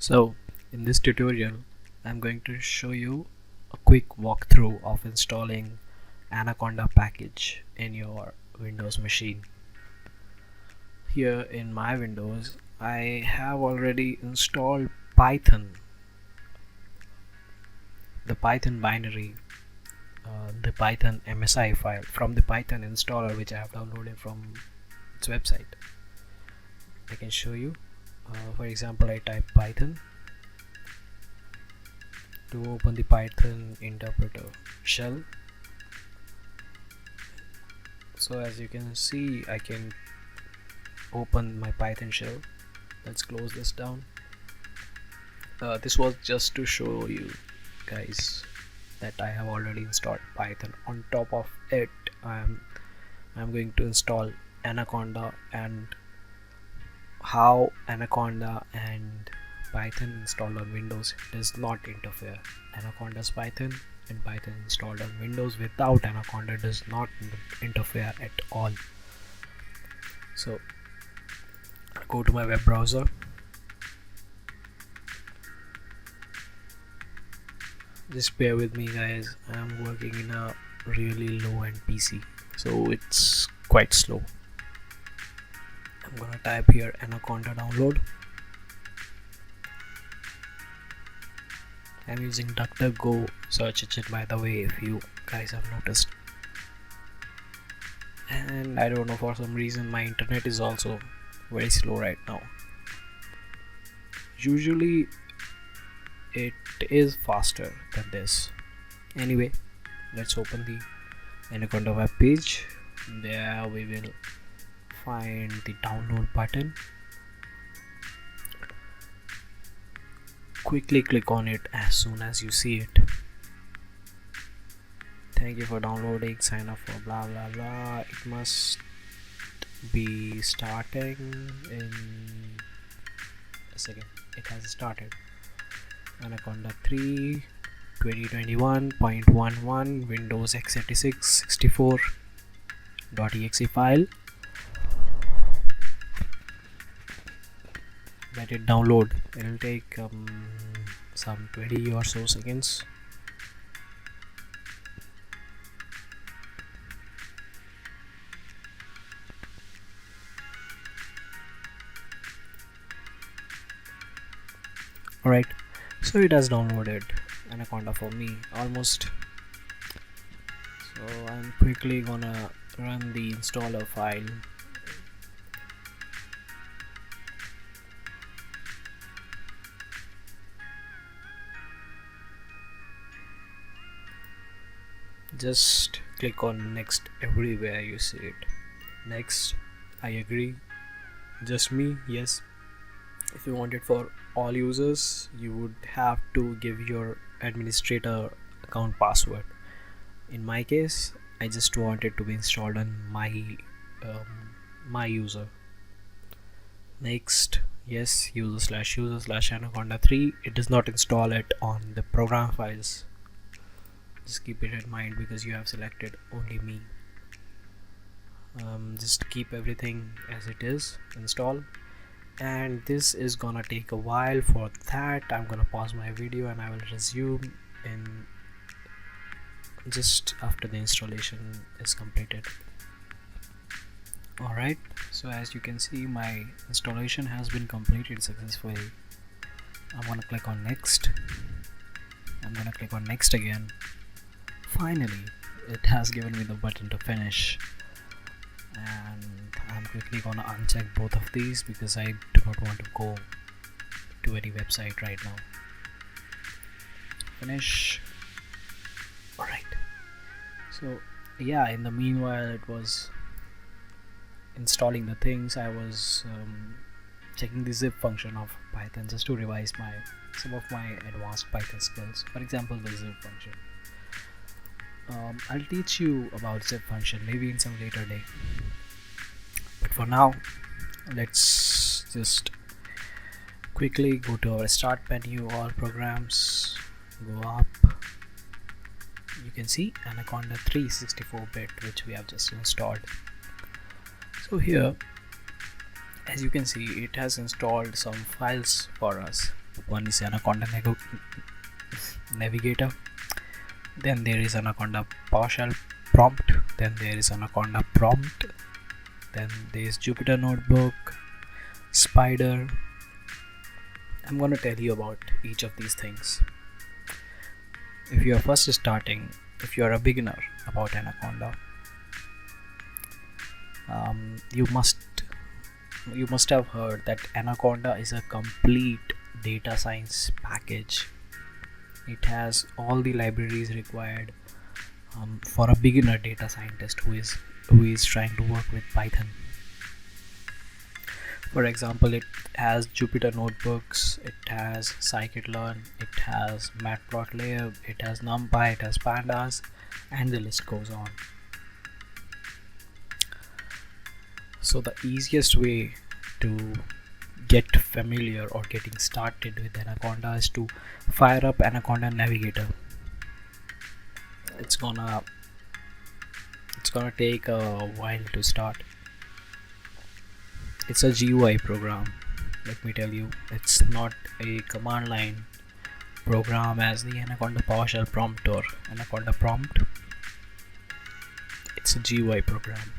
So in this tutorial I'm going to show you a quick walkthrough of installing Anaconda package in your Windows machine. Here in my Windows I have already installed Python, the Python binary, the Python MSI file from the Python installer which I have downloaded from its website. I can show you. For example, I type Python to open the Python interpreter shell. So as you can see, I can open my Python shell. Let's close this down. This was just to show you guys that I have already installed Python. On top of it, I'm going to install Anaconda, and how Anaconda and Python installed on Windows does not interfere. Anaconda's Python and Python installed on Windows without Anaconda does not interfere at all. So go to my web browser. Just bear with me guys, I'm working in a really low end PC, so it's quite slow. I'm gonna type here Anaconda download. I'm using DuckDuckGo search engine, by the way, if you guys have noticed. And I don't know, for some reason my internet is also very slow right now. Usually it is faster than this. Anyway, let's open the Anaconda web page. There we will find the download button. Quickly click on it as soon as you see it. Thank you for downloading, sign up for blah blah blah. It must be starting in a second. It has started. Anaconda 3 2021.11 Windows x86 64.exe file. Let it download. It will take some 20 or so seconds. Alright, so it has downloaded Anaconda for me almost. So I'm quickly gonna run the installer file. Just click on next everywhere you see it. Next, I agree. Just me, yes. If you want it for all users, you would have to give your administrator account password. In my case, I just want it to be installed on my user. Next, yes, user/Anaconda 3. It does not install it on the program files. Just keep it in mind because you have selected only me. Just keep everything as it is, install. And this is gonna take a while. For that, I'm gonna pause my video and I will resume in just after the installation is completed. Alright, so as you can see, my installation has been completed successfully. I'm gonna click on next. I'm gonna click on next again. Finally, it has given me the button to finish. And I'm quickly gonna uncheck both of these because I do not want to go to any website right now. Finish. Alright, so yeah, in the meanwhile it was installing the things. I was checking the zip function of Python just to revise some of my advanced Python skills. For example, the zip function. I'll teach you about zip function maybe in some later day, but for now let's just quickly go to our start menu, all programs, go up. You can see Anaconda 3 64-bit which we have just installed. So here, as you can see, it has installed some files for us, One is Anaconda Navigator. Then there is Anaconda Powershell prompt. Then there is Anaconda prompt. Then there is Jupyter Notebook, Spider. I'm gonna tell you about each of these things. If you are first starting, if you are a beginner about Anaconda, you must have heard that Anaconda is a complete data science package. It has all the libraries required for a beginner data scientist who is trying to work with Python. For example, it has Jupyter Notebooks, it has scikit-learn, it has matplotlib, it has numpy, it has pandas, and the list goes on. So the easiest way to get familiar or getting started with Anaconda is to fire up Anaconda Navigator. It's gonna take a while to start. It's a GUI program, let me tell you. It's not a command line program as the Anaconda PowerShell prompt or Anaconda prompt. It's a GUI program.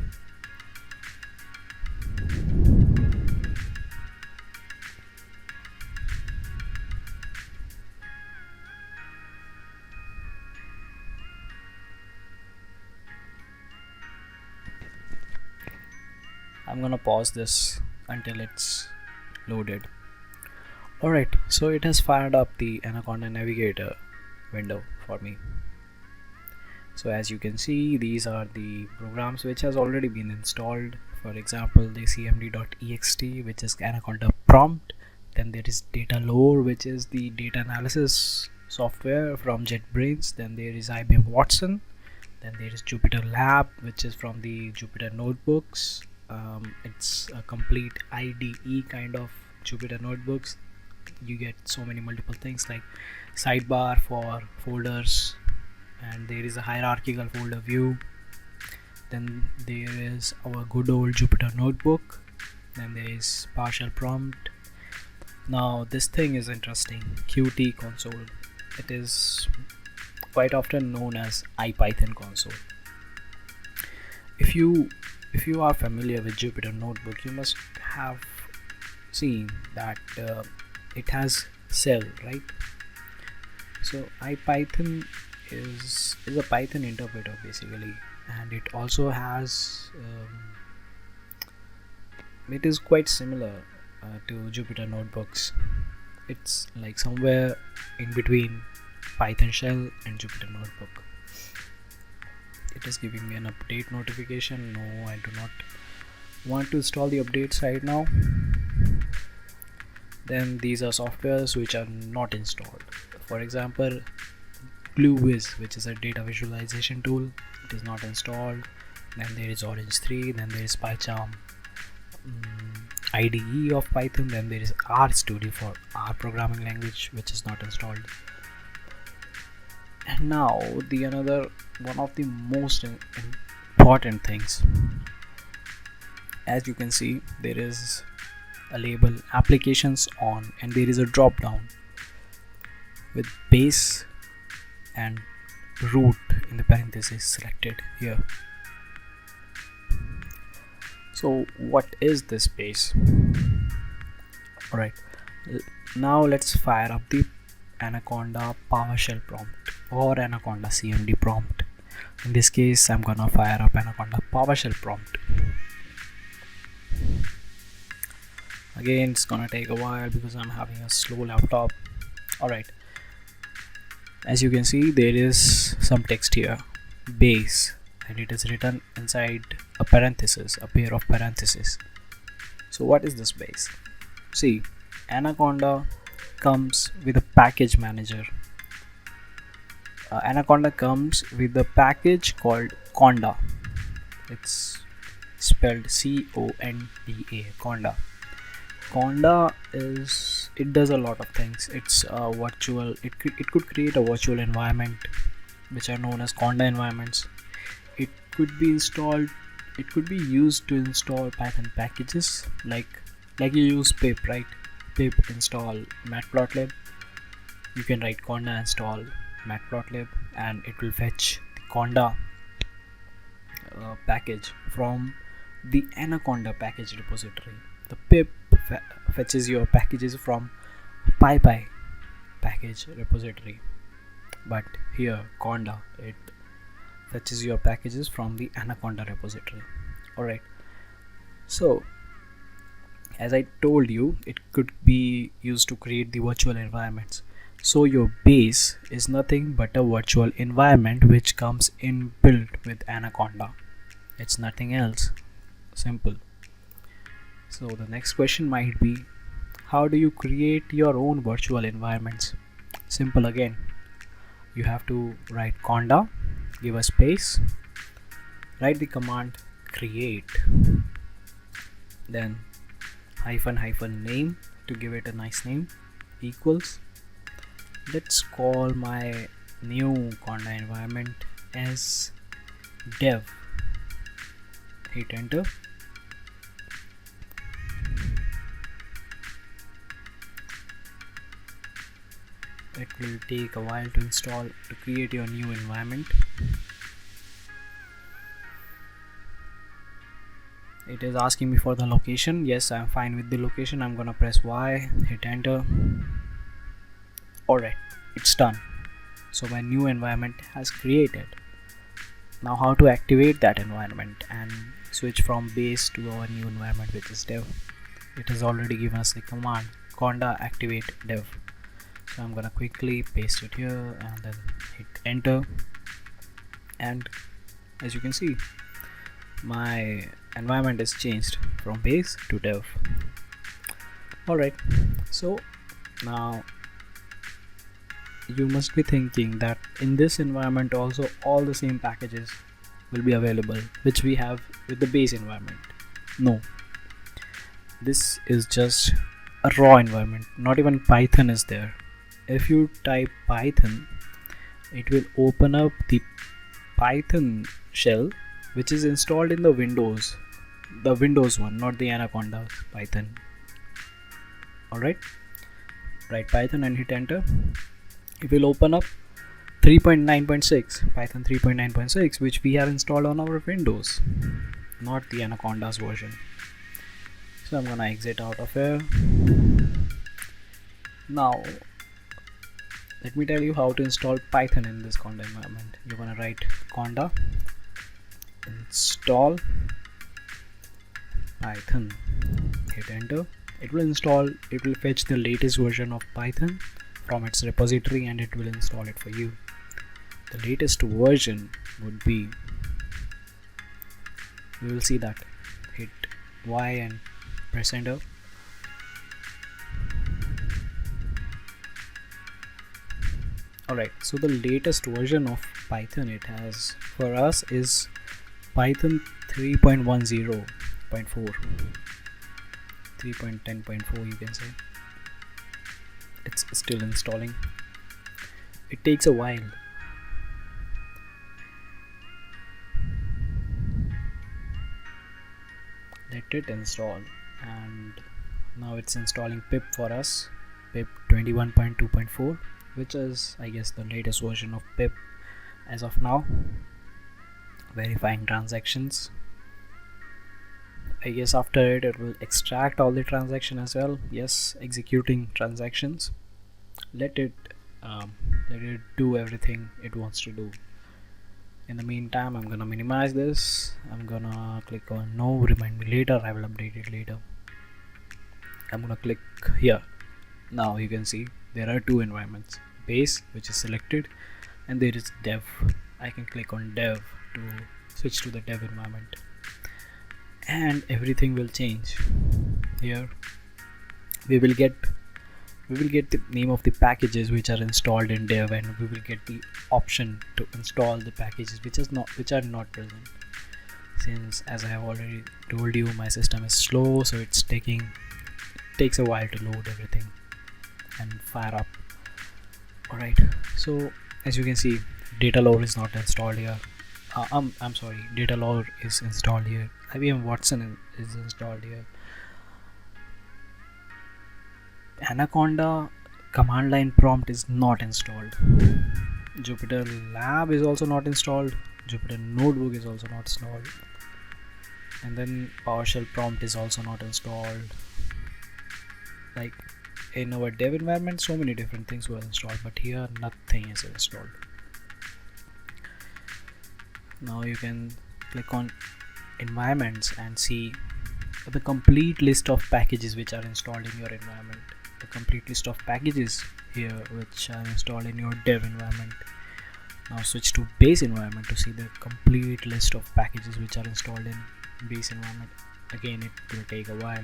I'm gonna pause this until it's loaded. Alright, so it has fired up the Anaconda Navigator window for me. So as you can see, these are the programs which has already been installed. For example, the cmd.ext, which is Anaconda prompt. Then there is DataLore, which is the data analysis software from JetBrains. Then there is IBM Watson. Then there is Jupyter Lab, which is from the Jupyter Notebooks. It's a complete IDE kind of Jupyter Notebooks. You get so many multiple things like sidebar for folders, and there is a hierarchical folder view. Then there is our good old Jupyter Notebook. Then there is PowerShell prompt. Now this thing is interesting, Qt console. It is quite often known as IPython console. If you are familiar with Jupyter Notebook, you must have seen that it has cell, right? So IPython is a Python interpreter basically, and it also has it is quite similar to Jupyter Notebooks. It's like somewhere in between Python shell and Jupyter Notebook. It is giving me an update notification. No, I do not want to install the updates right now. Then these are softwares which are not installed. For example, GlueWiz, which is a data visualization tool, it is not installed. Then there is Orange 3, then there is PyCharm IDE of Python, then there is RStudio for R programming language, which is not installed. And now one of the most important things, as you can see, there is a label applications on, and there is a drop down with base and root in the parentheses selected here. So what is this base? Alright, now let's fire up the Anaconda PowerShell prompt or Anaconda CMD prompt. In this case, I'm gonna fire up Anaconda PowerShell prompt. Again, it's gonna take a while because I'm having a slow laptop. Alright, as you can see, there is some text here, base, and it is written inside a parenthesis, a pair of parentheses. So what is this base? See, Anaconda comes with a package manager. Anaconda comes with a package called Conda. It's spelled C-O-N-D-A, Conda. Conda does a lot of things. It's a virtual, it could create a virtual environment, which are known as Conda environments. It could be installed, it could be used to install Python packages like you use pip, right? pip install matplotlib. You can write conda install matplotlib and it will fetch the conda package from the Anaconda package repository. The pip fetches your packages from PyPy package repository, but here conda, it fetches your packages from the Anaconda repository. Alright, so as I told you, it could be used to create the virtual environments. So your base is nothing but a virtual environment which comes inbuilt with Anaconda. It's nothing else. Simple. So the next question might be, how do you create your own virtual environments? Simple again. You have to write conda, give a space, write the command create, then hyphen name to give it a nice name, equals. Let's call my new conda environment as dev. Hit enter. It will take a while to create your new environment. It is asking me for the location. Yes, I'm fine with the location. I'm gonna press Y, hit enter. Alright, it's done. So my new environment has created. Now how to activate that environment and switch from base to our new environment, which is dev. It has already given us the command conda activate dev. So I'm gonna quickly paste it here and then hit enter, and as you can see, my environment is changed from base to dev. Alright, so now you must be thinking that in this environment also all the same packages will be available which we have with the base environment. No, this is just a raw environment, not even Python is there. If you type Python, it will open up the Python shell which is installed in the Windows one, not the Anaconda Python. Alright, write Python and hit enter. It will open up 3.9.6, Python 3.9.6, which we have installed on our Windows, not the Anaconda's version. So I'm gonna exit out of here. Now let me tell you how to install Python in this conda environment. You're gonna write conda install Python, hit enter. It will fetch the latest version of Python from its repository and it will install it for you. The latest version would be, we will see that. Hit Y and press enter. Alright, so the latest version of Python it has for us is Python 3.10.4, 3.10.4 you can say. It's still installing. It takes a while. Let it install, and now it's installing pip for us, pip 21.2.4, which is I guess the latest version of pip as of now. Verifying transactions. I guess after it will extract all the transaction as well. Yes, executing transactions. Let it do everything it wants to do. In the meantime, I'm gonna minimize this. I'm gonna click on no, remind me later, I will update it later. I'm gonna click here. Now you can see there are two environments, base, which is selected, and there is dev. I can click on dev to switch to the dev environment, and everything will change. Here we will get the name of the packages which are installed in dev, and we will get the option to install the packages which are not present. Since, as I have already told you, my system is slow, so it takes a while to load everything and fire up. Alright, so as you can see, data lore is not installed here. I'm sorry, data lore is installed here. IBM Watson is installed here. Anaconda command line prompt is not installed. Jupyter Lab is also not installed. Jupyter Notebook is also not installed. And then PowerShell prompt is also not installed. Like in our dev environment, so many different things were installed, but here nothing is installed. Now you can click on environments and see the complete list of packages which are installed in your environment. The complete list of packages here which are installed in your dev environment. Now switch to base environment to see the complete list of packages which are installed in base environment. Again, it will take a while.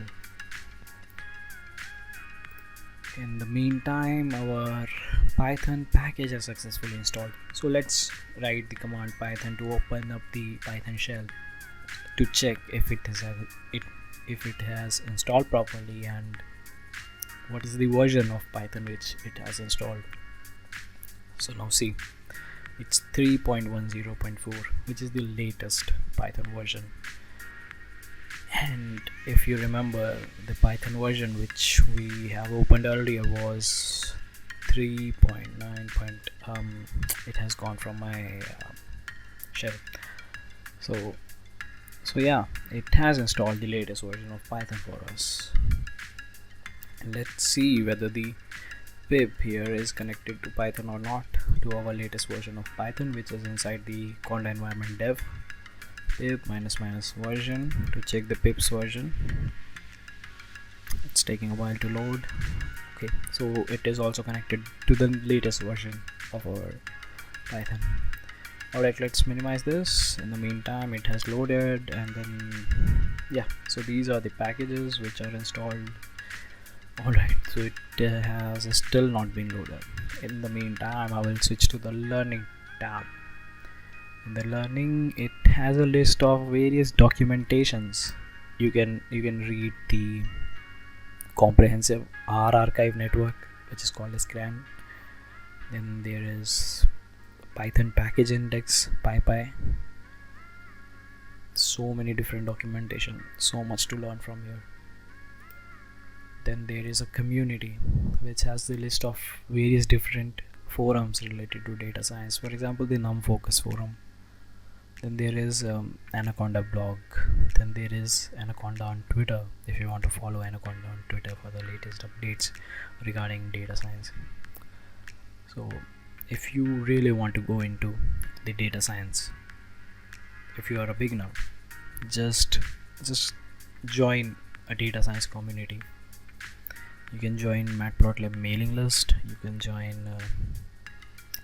In the meantime, our Python package is successfully installed. So let's write the command Python to open up the Python shell to check if it has installed properly and what is the version of Python which it has installed. So now see, it's 3.10.4, which is the latest Python version. And if you remember, the Python version which we have opened earlier was 3.9. It has gone from my shell. So yeah, it has installed the latest version of Python for us. And let's see whether the pip here is connected to Python or not, to our latest version of Python, which is inside the conda environment dev. Pip -- version to check the pip's version. It's taking a while to load. Okay, so it is also connected to the latest version of our Python. Alright, let's minimize this. In the meantime, it has loaded, and then yeah, so these are the packages which are installed. Alright, so it has still not been loaded. In the meantime, I will switch to the learning tab. In the learning, it has a list of various documentations. You can read the comprehensive R archive network, which is called as CRAN. Then there is Python package index, PyPy. So many different documentation, so much to learn from here. Then there is a community which has the list of various different forums related to data science. For example, the NumFocus forum. Then there is Anaconda blog. Then there is Anaconda on Twitter, if you want to follow Anaconda on Twitter for the latest updates regarding data science. So if you really want to go into the data science, if you are a beginner, just join a data science community. You can join Matplotlib mailing list, you can join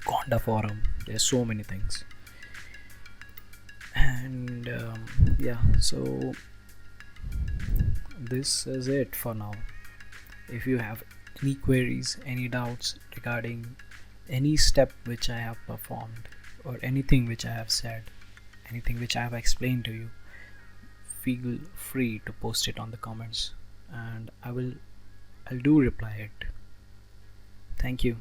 Conda forum. There's so many things. And yeah, so this is it for now. If you have any queries, any doubts regarding any step which I have performed, or anything which I have said, anything which I have explained to you, feel free to post it on the comments, and I'll do reply it. Thank you.